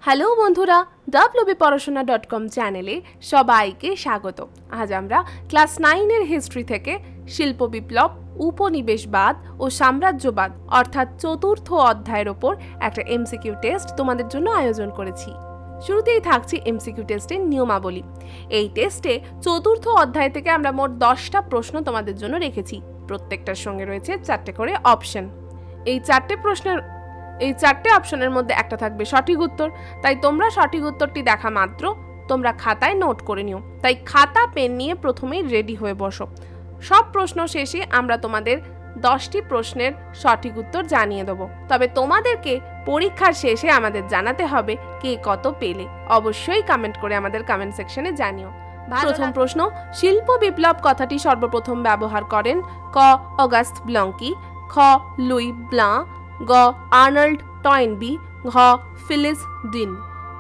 Hello বন্ধুরা, wbporashona.com চ্যানেলে সবাইকে স্বাগত। আজ আমরা ক্লাস 9 এর হিস্ট্রি থেকে শিল্প বিপ্লব, উপনিবেশবাদ ও সাম্রাজ্যবাদ অর্থাৎ চতুর্থ অধ্যায়ের ওপর একটা এমসিকিউ টেস্ট তোমাদের জন্য আয়োজন করেছি। শুরুতেই থাকছে এমসিকিউ টেস্টের নিয়মাবলী। এই টেস্টে চতুর্থ অধ্যায় থেকে আমরা মোট 10টা প্রশ্ন তোমাদের জন্য রেখেছি। প্রত্যেকটার সঙ্গে রয়েছে 4টে করে অপশন। এই 4টে অপশনের মধ্যে একটা থাকবে সঠিক উত্তর, তাই তোমরা সঠিক উত্তরটি দেখা মাত্র তোমরা খাতায় নোট করে নিও। তাই খাতা পেন নিয়ে প্রথমেই রেডি হয়ে বসো। সব প্রশ্ন শেষে আমরা তোমাদের 10টি প্রশ্নের সঠিক উত্তর জানিয়ে দেবো। তবে তোমাদেরকে পরীক্ষার শেষে আমাদের জানাতে হবে কে কত পেলে। অবশ্যই কমেন্ট করে আমাদের কমেন্ট সেকশনে জানিও। প্রথম প্রশ্ন, শিল্প বিপ্লব কথাটি সর্বপ্রথম ব্যবহার করেন ক অগাস্ত ব্লঙ্কি, খ লুই ব্লাঁ, গ আর্নল্ড টয়েনবি, ঘ ফিলিস ডিন।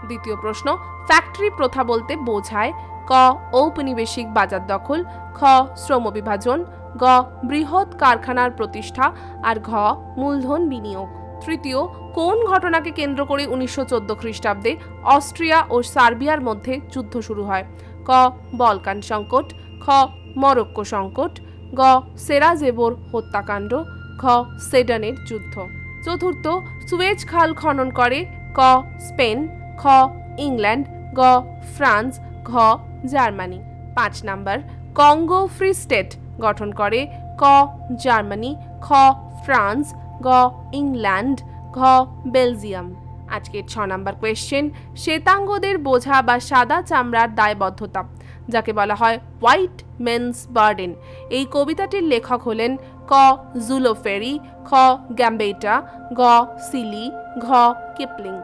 দ্বিতীয় প্রশ্ন, ফ্যাক্টরি প্রথা বলতে বোঝায় ক ঔপনিবেশিক বাজার দখল, খ শ্রম বিভাজন, গ বৃহৎ কারখানার প্রতিষ্ঠা, আর ঘ মূলধন বিনিয়োগ। তৃতীয়, কোন ঘটনাকে কেন্দ্র করে 1914 খ্রিস্টাব্দে অস্ট্রিয়া ও সার্বিয়ার মধ্যে যুদ্ধ শুরু হয়? ক বলকান সংকট, খ মরক্কো সংকট, গ সেরাজেভোর হত্যাকাণ্ড, ঘ সেডানের যুদ্ধ। চতুর্থ, সুয়েজ খাল খনন করে ক স্পেন, খ ইংল্যান্ড, গ ফ্রান্স, ঘ Germany. 5 number, Congo free state গঠন করে ক জার্মানি, খ ফ্রান্স, গ ইংল্যান্ড, ঘ বেলজিয়াম। আজকের 6 নাম্বার কোয়েশ্চেন, শ্বেতাঙ্গদের বোঝা বা সাদা চামড়ার দায়বদ্ধতা, যাকে বলা হয় হোয়াইট মেন্স বার্ডেন, এই কবিতাটির লেখক হলেন ক জুলো ফেরি, খ গ্যাম্বেটা, গ সিলি, ঘ কিপলিং।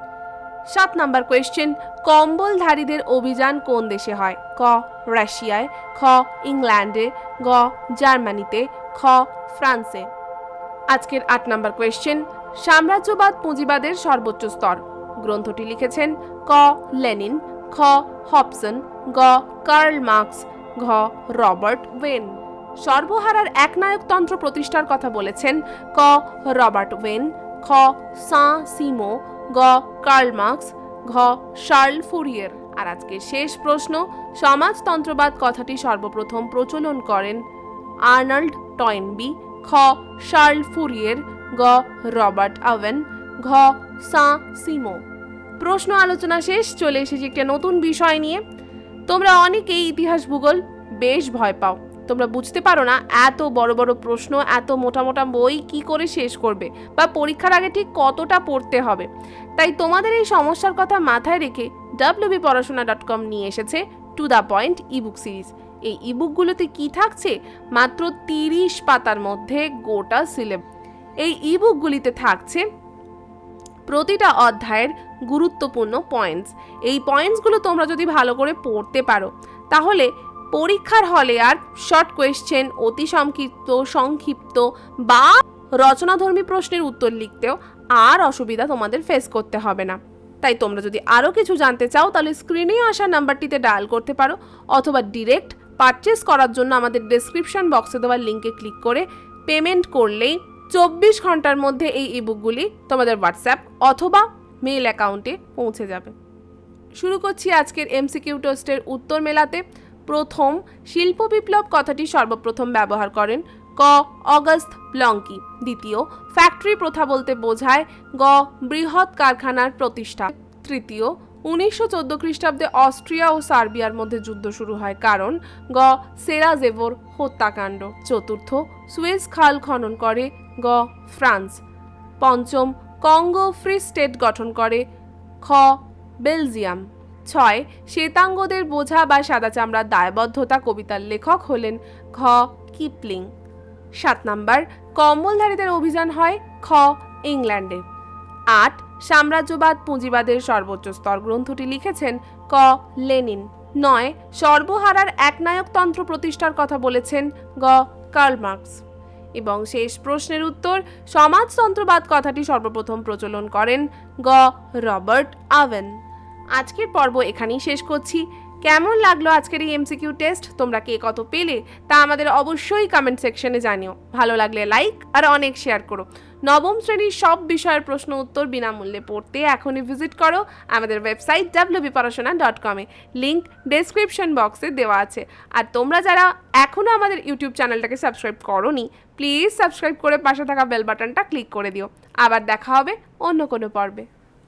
7 নাম্বার কোয়েশ্চেন, কম্বলধারীদের অভিযান কোন দেশে হয়? ক রাশিয়ায়, খ ইংল্যান্ডে, গ জার্মানিতে, খ ফ্রান্সে। আজকের 8 নাম্বার কোয়েশ্চেন, সাম্রাজ্যবাদ পুঁজিবাদের সর্বোচ্চ স্তর, গ্রন্থটি লিখেছেন ক লেনিন, খ হবসন, গ কার্ল মার্কস, ঘ রবার্ট ওয়েন। সর্বহারার একনায়কতন্ত্র প্রতিষ্ঠার কথা বলেছেন ক রবার্ট ওয়েন, খ সাঁ সিমো, গ কার্ল মার্কস, ঘ শার্ল ফুরিয়ের। আর আজকের শেষ প্রশ্ন, সমাজতন্ত্রবাদ কথাটি সর্বপ্রথম প্রচলন করেন আর্নল্ড টয়েনবি, খ শার্ল ফুরিয়ের, গ রবার্ট ওয়েন, ঘ সাঁ সিমো। প্রশ্ন আলোচনা শেষ। চলে এসেছি একটা নতুন বিষয় নিয়ে। তোমরা অনেকেই ইতিহাস ভূগোল বেশ ভয় পাও। তোমরা বুঝতে পারো না এত বড় বড় প্রশ্ন, এত মোটা মোটা বই কি করে শেষ করবে, বা পরীক্ষার আগে ঠিক কতটা পড়তে হবে। তাই তোমাদের এই সমস্যার কথা মাথায় রেখে wbporashona.com নিয়ে এসেছে to the point ebook series. এই ইবুকগুলোতে কি থাকছে? মাত্র 30 পাতার মধ্যে গোটা সিলেবাস। এই ইবুকগুলিতে থাকছে প্রতিটা অধ্যায়ের গুরুত্বপূর্ণ পয়েন্টস। এই পয়েন্টসগুলো তোমরা যদি ভালো করে পড়তে পারো, তাহলে পরীক্ষার হলে আর শর্ট কোয়েশ্চেন, অতি সংক্ষিপ্ত বা রচনাধর্মী প্রশ্নের উত্তর লিখতেও আর অসুবিধা তোমাদের ফেস করতে হবে না। তাই তোমরা যদি আরও কিছু জানতে চাও, তাহলে স্ক্রিনে আসা নাম্বারটিতে ডায়াল করতে পারো, অথবা ডিরেক্ট পারচেস করার জন্য আমাদের ডেসক্রিপশন বক্সে দেওয়া লিঙ্কে ক্লিক করে পেমেন্ট করলেই 24 ঘন্টার মধ্যে এই ইবুকগুলি তোমাদের হোয়াটসঅ্যাপ অথবা মেল অ্যাকাউন্টে পৌঁছে যাবে। শুরু করছি আজকের এমসিকিউ টেস্টের উত্তর মেলাতে। প্রথম, শিল্প বিপ্লব কথাটি সর্বপ্রথম ব্যবহার করেন ক অগাস্ত ব্লঙ্কি। দ্বিতীয়, ফ্যাক্টরি প্রথা বলতে বোঝায় গ বৃহৎ কারখানার প্রতিষ্ঠা। তৃতীয়, 1914 খ্রিস্টাব্দে অস্ট্রিয়া ও সার্বিয়ার মধ্যে যুদ্ধ শুরু হয় কারণ গ সেরাজেভোর হত্যাকাণ্ড। চতুর্থ, সুয়েজ খাল খনন করে গ ফ্রান্স। পঞ্চম, কঙ্গো ফ্রি স্টেট গঠন করে খ বেলজিয়াম। 6, শ্বেতাঙ্গদের বোঝা বা সাদা চামড়ার দায়বদ্ধতা কবিতার লেখক হলেন ঘ কিপলিং। 7 নাম্বার, কম্বলধারীদের অভিযান হয় খ ইংল্যান্ডে। 8, সাম্রাজ্যবাদ পুঁজিবাদের সর্বোচ্চ স্তর, গ্রন্থটি লিখেছেন ক লেনিন। 9, সর্বহারার একনায়কতন্ত্র প্রতিষ্ঠার কথা বলেছেন গ কার্ল মার্কস। এবং শেষ প্রশ্নের উত্তর, সমাজতন্ত্রবাদ কথাটি সর্বপ্রথম প্রচলন করেন গ রবার্ট ওয়েন। আজকের পর্ব এখানেই শেষ করছি। কেমন লাগলো আজকের এই এমসিকিউ টেস্ট? তোমরা কে কত পেলে তা আমাদের অবশ্যই কমেন্ট সেকশনে জানিও। ভালো লাগলে লাইক আর অনেক শেয়ার করো। নবম শ্রেণীর সব বিষয়ের প্রশ্ন উত্তর বিনামূল্যে পড়তে এখনই ভিজিট করো আমাদের ওয়েবসাইট wpparashona.com-এ। লিংক ডেসক্রিপশন বক্সে দেওয়া আছে। আর তোমরা যারা এখনও আমাদের ইউটিউব চ্যানেলটাকে সাবস্ক্রাইব করোনি, প্লিজ সাবস্ক্রাইব করে পাশে থাকা বেল বাটনটা ক্লিক করে দিও। আবার দেখা হবে অন্য কোনো পর্বে।